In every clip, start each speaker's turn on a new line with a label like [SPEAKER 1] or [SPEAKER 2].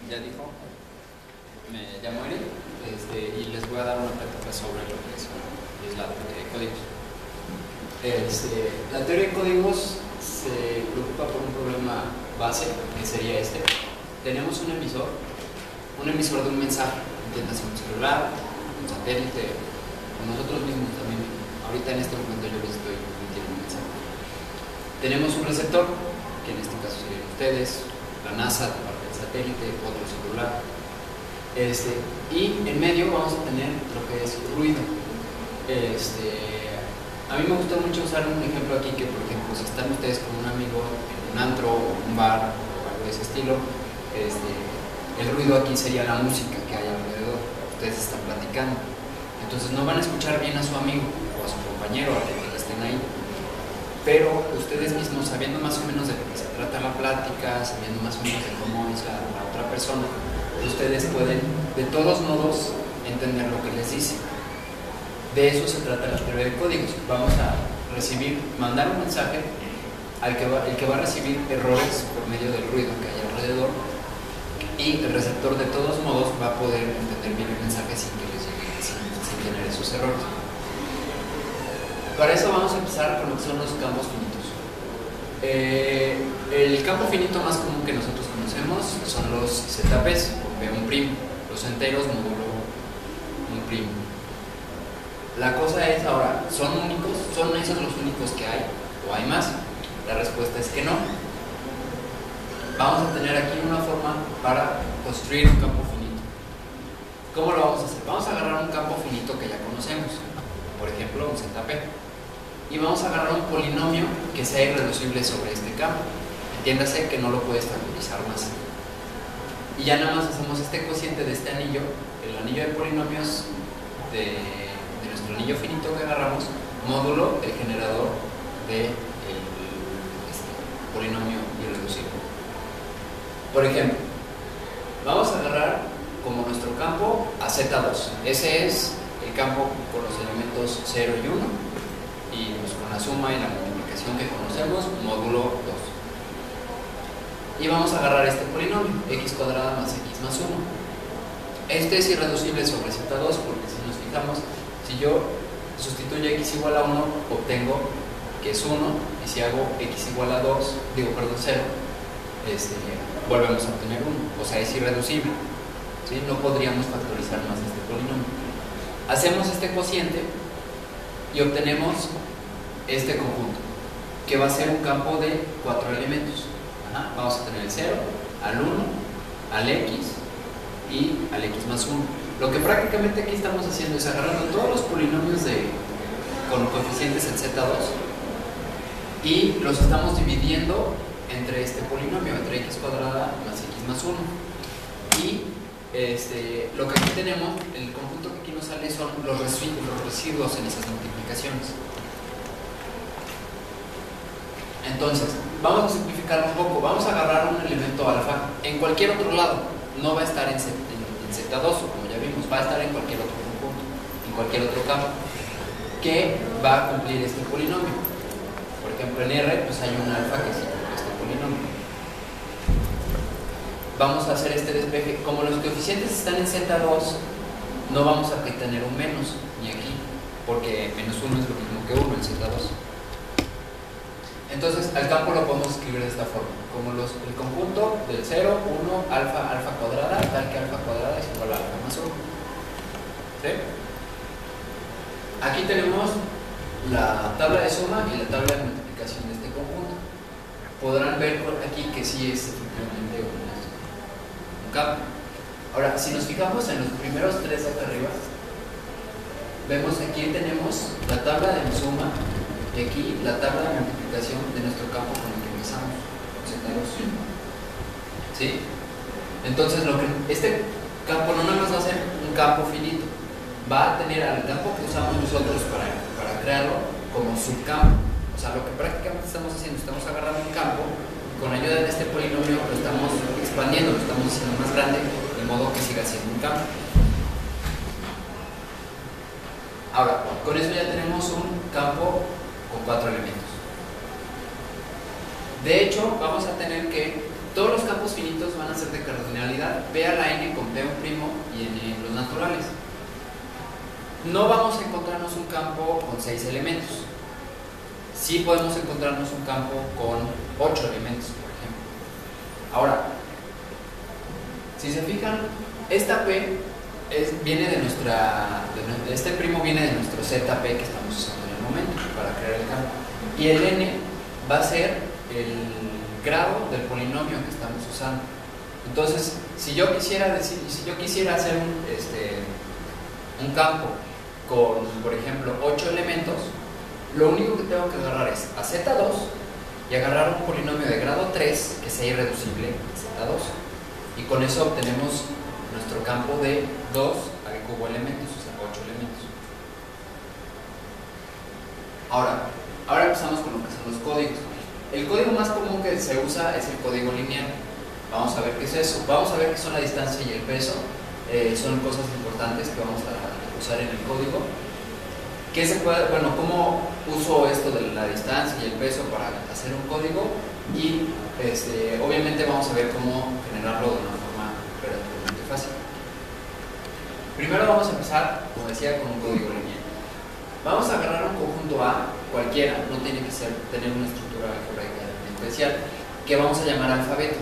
[SPEAKER 1] ya dijo, me llamo Eric y les voy a dar una plática sobre lo que es la teoría de códigos. La teoría de códigos se preocupa por un problema base, que sería este. Tenemos un emisor de un mensaje, entiéndase un celular, un satélite, o nosotros mismos también. Ahorita en este momento yo les estoy emitiendo un mensaje. Tenemos un receptor, que en este caso serían ustedes, la NASA, de parte del satélite, otro celular. Y en medio vamos a tener lo que es ruido. A mí me gusta mucho usar un ejemplo aquí, que por ejemplo si están ustedes con un amigo en un antro o un bar o algo de ese estilo, el ruido aquí sería la música que hay alrededor. Ustedes están platicando, entonces no van a escuchar bien a su amigo o a su compañero, a que estén ahí, pero ustedes mismos, sabiendo más o menos de lo que se trata la plática, sabiendo más o menos de cómo es la otra persona, ustedes pueden de todos modos entender lo que les dice. De eso se trata la teoría de códigos. Vamos a mandar un mensaje al que va a recibir errores por medio del ruido que hay alrededor, y el receptor de todos modos va a poder entender bien el mensaje sin que les llegue, sin tener esos errores. Para eso vamos a empezar con lo que son los campos finitos. El campo finito más común que nosotros conocemos son los ZPs, o P1', los enteros módulo 1'. La cosa es ahora, ¿son únicos? ¿Son esos los únicos que hay? ¿O hay más? La respuesta es que no. Vamos a tener aquí una forma para construir un campo finito. ¿Cómo lo vamos a hacer? Vamos a agarrar un campo finito que ya conocemos, por ejemplo un ZP, y vamos a agarrar un polinomio que sea irreducible sobre este campo. Entiéndase que no lo puedes factorizar más. Y ya nada más hacemos este cociente de este anillo, el anillo de polinomios de nuestro anillo finito que agarramos, módulo el generador del polinomio irreducible. Por ejemplo, vamos a agarrar como nuestro campo a Z2. Ese es el campo con los elementos 0 y 1, y pues con la suma y la multiplicación que conocemos, módulo 2. Y vamos a agarrar este polinomio, x cuadrada más x más 1. Este es irreducible sobre Z2 porque si nos fijamos, si yo sustituyo x igual a 1, obtengo que es 1, y si hago x igual a 2, 0, volvemos a obtener 1, o sea, es irreducible, ¿sí? No podríamos factorizar más este polinomio. Hacemos este cociente y obtenemos este conjunto, que va a ser un campo de 4 elementos. Vamos a tener el 0, al 1, al x y al x más 1. Lo que prácticamente aquí estamos haciendo es agarrando todos los polinomios con coeficientes en Z2 y los estamos dividiendo entre este polinomio, entre x cuadrada más x más 1. Y lo que aquí tenemos, el conjunto que aquí nos sale son los residuos en esas multiplicaciones. Entonces, vamos a simplificar un poco. Vamos a agarrar un elemento alfa en cualquier otro lado. No va a estar en Z2, como ya vimos, va a estar en cualquier otro conjunto, en cualquier otro campo, que va a cumplir este polinomio. Por ejemplo, en R pues hay un alfa que sí cumple este polinomio. Vamos a hacer este despeje. Como los coeficientes están en Z2, no vamos a tener un menos, ni aquí, porque menos 1 es lo mismo que 1 en Z2. Entonces, al campo lo podemos escribir de esta forma, como el conjunto del 0, 1, alfa, alfa cuadrada, tal que alfa cuadrada es igual a alfa más 1. ¿Sí? Aquí tenemos la tabla de suma y la tabla de multiplicación de este conjunto. Podrán ver por aquí que sí es efectivamente un campo. Ahora, si nos fijamos en los primeros tres de acá arriba, vemos que aquí tenemos la tabla de suma y aquí la tabla de multiplicación de nuestro campo con el que empezamos, Z2. ¿Sí? Entonces, este campo no nada más va a ser un campo finito, va a tener al campo que usamos nosotros para crearlo como subcampo. O sea, lo que prácticamente estamos haciendo, estamos agarrando un campo y con ayuda de este polinomio lo estamos expandiendo, lo estamos haciendo más grande, de modo que siga siendo un campo. Ahora, con eso ya tenemos un campo con 4 elementos. De hecho, vamos a tener que Todos los campos finitos van a ser de cardinalidad P a la n con P1' y n los naturales. No vamos a encontrarnos un campo con 6 elementos. Sí podemos encontrarnos un campo con 8 elementos, por ejemplo. Ahora, si se fijan, esta P viene de este primo viene de nuestro ZP que estamos usando en el momento para crear el campo. Y el n va a ser el grado del polinomio que estamos usando. Entonces, si yo quisiera hacer un campo con, por ejemplo, 8 elementos, lo único que tengo que agarrar es a Z2 y agarrar un polinomio de grado 3 que sea irreducible a Z2, y con eso obtenemos nuestro campo de 2 al cubo elementos, o sea, 8 elementos. Ahora empezamos con lo que son los códigos. El código más común que se usa es el código lineal. Vamos a ver qué es eso. Vamos a ver qué son la distancia y el peso. Son cosas importantes que vamos a usar en el código. ¿Cómo uso esto de la distancia y el peso para hacer un código? Y obviamente vamos a ver cómo generarlo de una forma relativamente fácil. Primero vamos a empezar, como decía, con un código lineal. Vamos a agarrar un conjunto A, cualquiera, no tiene que tener una estructura algebraica especial, que vamos a llamar alfabeto.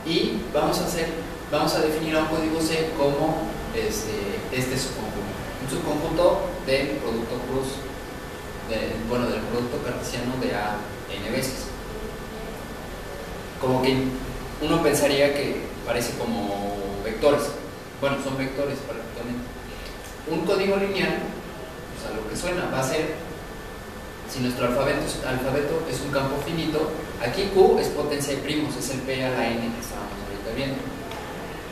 [SPEAKER 1] Y vamos a definir a un código C como este subconjunto. Un subconjunto del producto cruz, del producto cartesiano de A n veces. Como que uno pensaría que parece como vectores. Bueno, son vectores prácticamente. Un código lineal, o sea, lo que suena, va a ser, si nuestro alfabeto es un campo finito, aquí Q es potencia de primos, es el P a la N que estábamos ahorita viendo.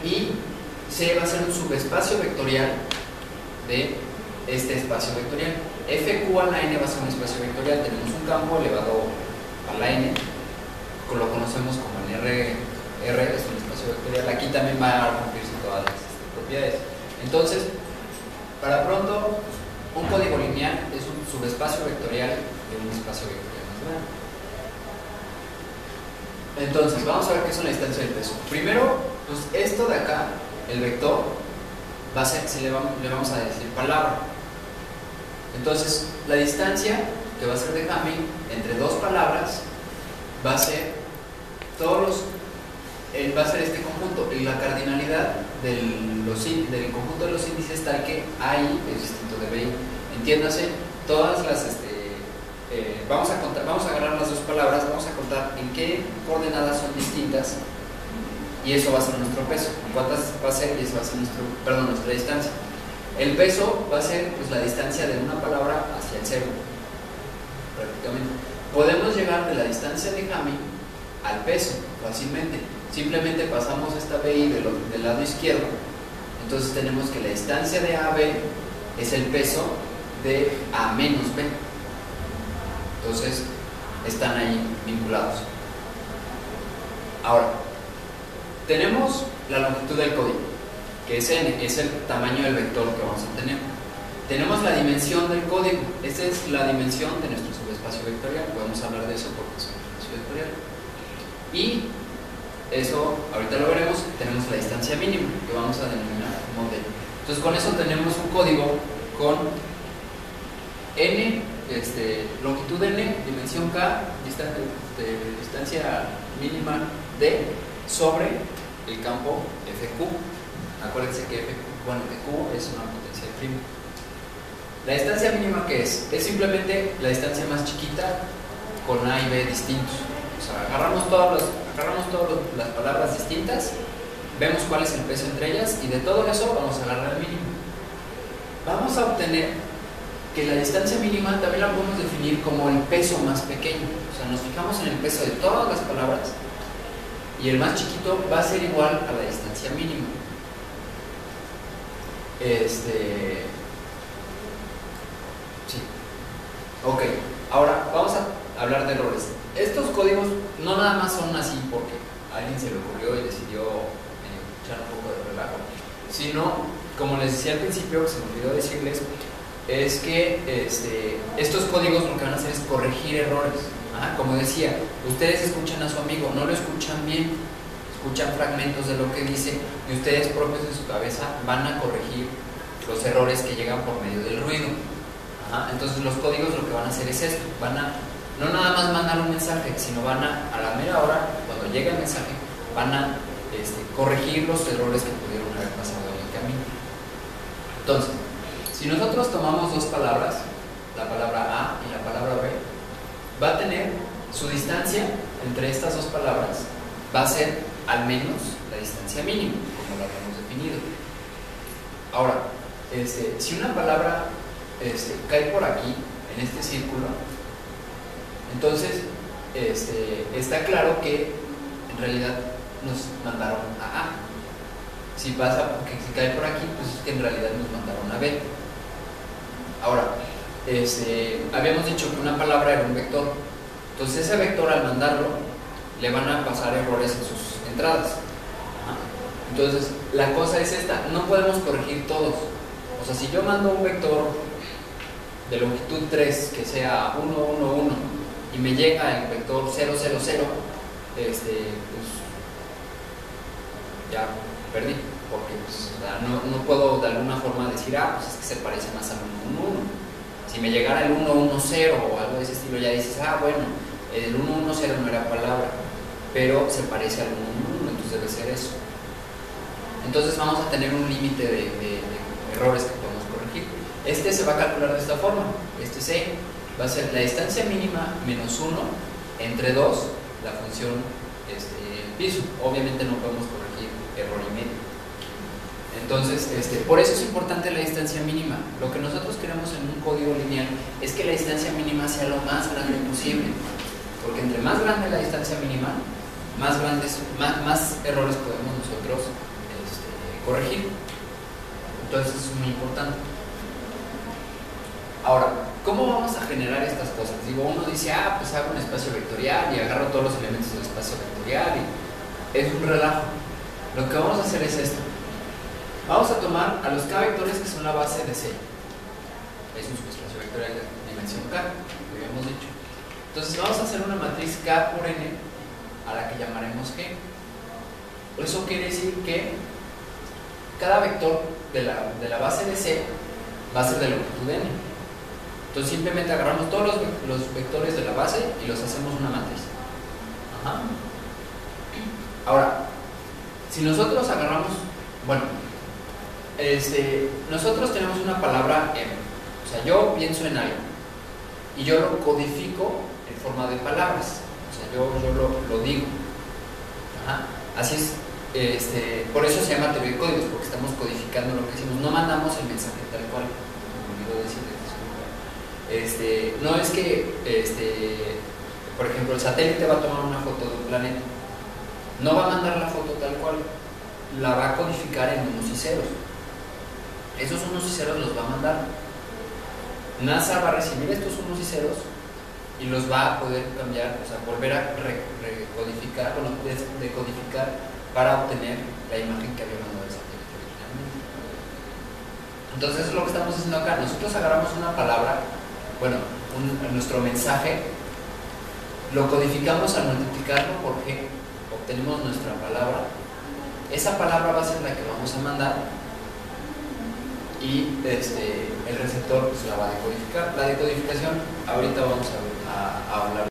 [SPEAKER 1] Y C va a ser un subespacio vectorial de este espacio vectorial. FQ a la N va a ser un espacio vectorial. Tenemos un campo elevado a la N, lo conocemos como el R es un espacio vectorial. Aquí también va a cumplirse todas las propiedades. Entonces, para pronto, un código lineal es un subespacio vectorial de un espacio vectorial más grande. Entonces, vamos a ver qué son la distancia del peso. Primero, pues esto de acá, el vector, va a ser, le vamos a decir palabra. Entonces, la distancia que va a ser de Hamming entre dos palabras va a ser va a ser este conjunto, y la cardinalidad del conjunto de los índices tal que AI es distinto de BI. Entiéndase, todas las vamos a agarrar las dos palabras, vamos a contar en qué coordenadas son distintas, y eso va a ser nuestro peso. ¿Cuántas va a ser? Y eso va a ser nuestra distancia. El peso va a ser, pues, la distancia de una palabra hacia el cero, prácticamente. Podemos llegar de la distancia de Hamming al peso fácilmente. Simplemente pasamos esta BI del lado izquierdo. Entonces tenemos que la distancia de AB es el peso de A menos B. Entonces están ahí vinculados. Ahora, tenemos la longitud del código, que es n, es el tamaño del vector que vamos a tener. Tenemos la dimensión del código, esta es la dimensión de nuestro subespacio vectorial. Podemos hablar de eso porque es un espacio vectorial. Y eso, ahorita lo veremos. Tenemos la distancia mínima, que vamos a denominar modelo. Entonces, con eso tenemos un código con n, longitud n, dimensión k, distancia mínima d sobre el campo FQ. Acuérdense que Q es una potencia de primo. La distancia mínima, ¿qué es? Es simplemente la distancia más chiquita con A y B distintos. O sea, agarramos todas las palabras distintas, vemos cuál es el peso entre ellas, y de todo eso vamos a agarrar el mínimo. Vamos a obtener que la distancia mínima también la podemos definir como el peso más pequeño. O sea, nos fijamos en el peso de todas las palabras, y el más chiquito va a ser igual a la distancia mínima. Sí. Ok, ahora vamos a hablar de errores. Estos códigos no nada más son así porque a alguien se le ocurrió y decidió echar un poco de relajo, sino, como les decía al principio, que se me olvidó decirles, es que estos códigos lo que van a hacer es corregir errores. Como decía, ustedes escuchan a su amigo, no lo escuchan bien, escuchan fragmentos de lo que dice y ustedes propios en su cabeza van a corregir los errores que llegan por medio del ruido. Entonces los códigos lo que van a hacer es esto, van a no nada más mandar un mensaje, sino van a la mera hora, cuando llegue el mensaje, van a corregir los errores que pudieron haber pasado en el camino. Entonces, si nosotros tomamos dos palabras, la palabra A y la palabra B, va a tener su distancia entre estas dos palabras, va a ser al menos la distancia mínima, como lo habíamos definido. Ahora, si una palabra cae por aquí, en este círculo, entonces está claro que en realidad nos mandaron a A. Si pasa, porque si cae por aquí, pues es que en realidad nos mandaron a B. Ahora, habíamos dicho que una palabra era un vector. Entonces ese vector, al mandarlo, le van a pasar errores en sus entradas. Entonces la cosa es esta, no podemos corregir todos. O sea, si yo mando un vector de longitud 3 que sea 1, 1, 1 y me llega el vector 0, 0, 0, pues ya perdí, porque pues, no puedo de alguna forma decir, pues es que se parece más al 1, 1, 1. Si me llegara el 1, 1, 0 o algo de ese estilo, ya dices, bueno, el 1, 1, 0 no era palabra, pero se parece al 1, 1, 1, entonces debe ser eso. Entonces vamos a tener un límite de errores que podemos corregir. Se va a calcular de esta forma. C va a ser la distancia mínima menos 1 entre 2, la función piso. Obviamente no podemos corregir error y medio. Entonces, por eso es importante la distancia mínima. Lo que nosotros queremos en un código lineal es que la distancia mínima sea lo más grande posible. Porque entre más grande la distancia mínima, más errores podemos nosotros corregir. Entonces es muy importante. Ahora, ¿cómo vamos a generar estas cosas? Uno dice, pues hago un espacio vectorial y agarro todos los elementos del espacio vectorial y es un relajo. Lo que vamos a hacer es esto. Vamos a tomar a los K vectores que son la base de C. Es un espacio vectorial de dimensión K, lo habíamos dicho. Entonces vamos a hacer una matriz K por N a la que llamaremos G. Eso quiere decir que cada vector de la base de C va a ser de longitud N. Entonces simplemente agarramos todos los vectores de la base y los hacemos una matriz. Ahora, si nosotros agarramos, nosotros tenemos una palabra M. O sea, yo pienso en algo y yo lo codifico en forma de palabras. O sea, yo lo digo. Así es. Por eso se llama teoría de códigos, porque estamos codificando lo que decimos. No mandamos el mensaje tal cual. Me olvidó decirles. No es que, por ejemplo, el satélite va a tomar una foto de un planeta. No va a mandar la foto tal cual. La va a codificar en unos y ceros. Esos unos y ceros los va a mandar. NASA va a recibir estos unos y ceros y los va a poder cambiar, o sea, volver a recodificar, decodificar para obtener la imagen que había mandado el satélite originalmente. Entonces eso es lo que estamos haciendo acá. Nosotros agarramos una palabra, nuestro mensaje, lo codificamos al multiplicarlo por G, obtenemos nuestra palabra. Esa palabra va a ser la que vamos a mandar y el receptor pues la va a decodificar. La decodificación ahorita vamos a hablar.